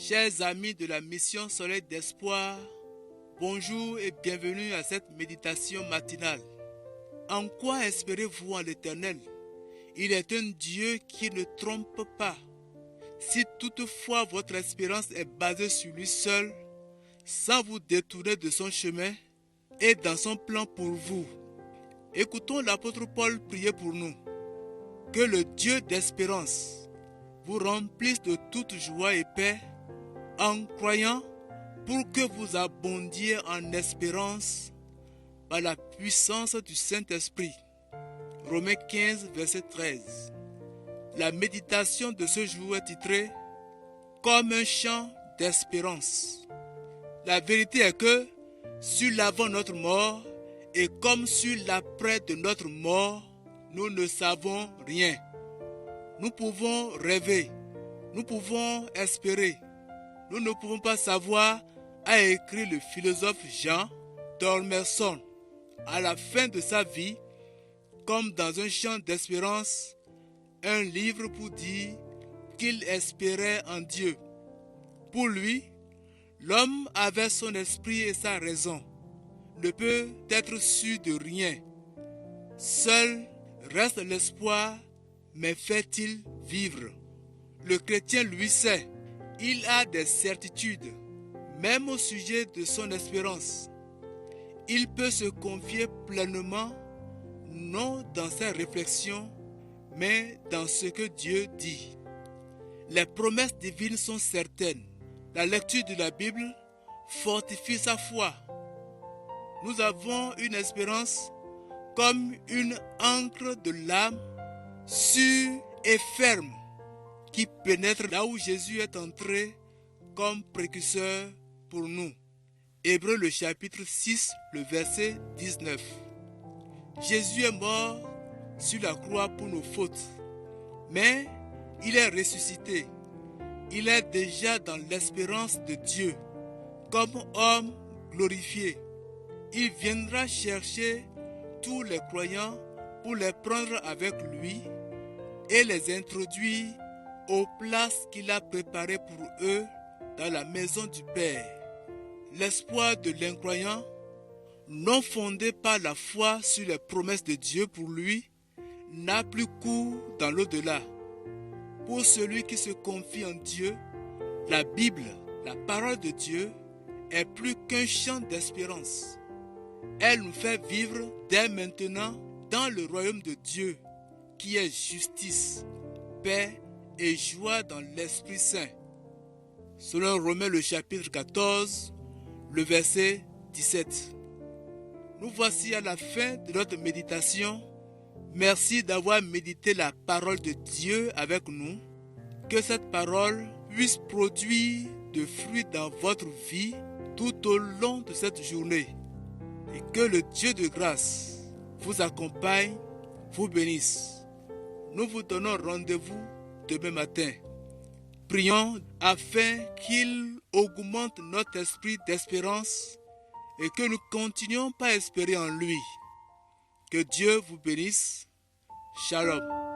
Chers amis de la mission Soleil d'Espoir, bonjour et bienvenue à cette méditation matinale. En quoi espérez-vous en l'Éternel? Il est un Dieu qui ne trompe pas. Si toutefois votre espérance est basée sur lui seul, sans vous détourner de son chemin et dans son plan pour vous. Écoutons l'apôtre Paul prier pour nous. Que le Dieu d'espérance vous remplisse de toute joie et paix en croyant pour que vous abondiez en espérance par la puissance du Saint-Esprit. Romains 15, verset 13. La méditation de ce jour est titrée « Comme un chant d'espérance ». La vérité est que sur l'avant notre mort et comme sur l'après de notre mort, nous ne savons rien. Nous pouvons rêver, nous pouvons espérer. Nous ne pouvons pas savoir, a écrit le philosophe Jean d'Ormesson à la fin de sa vie, comme dans un chant d'espérance, un livre pour dire qu'il espérait en Dieu. Pour lui, l'homme avait son esprit et sa raison, ne peut être sûr de rien. Seul reste l'espoir, mais fait-il vivre? Le chrétien lui sait, il a des certitudes, même au sujet de son espérance. Il peut se confier pleinement, non dans ses réflexions, mais dans ce que Dieu dit. Les promesses divines sont certaines. La lecture de la Bible fortifie sa foi. Nous avons une espérance comme une ancre de l'âme, sûre et ferme, qui pénètre là où Jésus est entré comme précurseur pour nous. Hébreux le chapitre 6, le verset 19. Jésus est mort sur la croix pour nos fautes, mais il est ressuscité. Il est déjà dans l'espérance de Dieu, comme homme glorifié. Il viendra chercher tous les croyants pour les prendre avec lui et les introduire aux places qu'il a préparées pour eux dans la maison du Père. L'espoir de l'incroyant, non fondé par la foi sur les promesses de Dieu pour lui, n'a plus cours dans l'au-delà. Pour celui qui se confie en Dieu, la Bible, la parole de Dieu, est plus qu'un chant d'espérance. Elle nous fait vivre dès maintenant dans le royaume de Dieu, qui est justice, paix et joie dans l'Esprit Saint. Selon Romains le chapitre 14, le verset 17. Nous voici à la fin de notre méditation. Merci d'avoir médité la parole de Dieu avec nous. Que cette parole puisse produire de fruits dans votre vie tout au long de cette journée. Et que le Dieu de grâce vous accompagne, vous bénisse. Nous vous donnons rendez-vous demain matin. Prions afin qu'il augmente notre esprit d'espérance et que nous continuions par espérer en lui. Que Dieu vous bénisse. Shalom.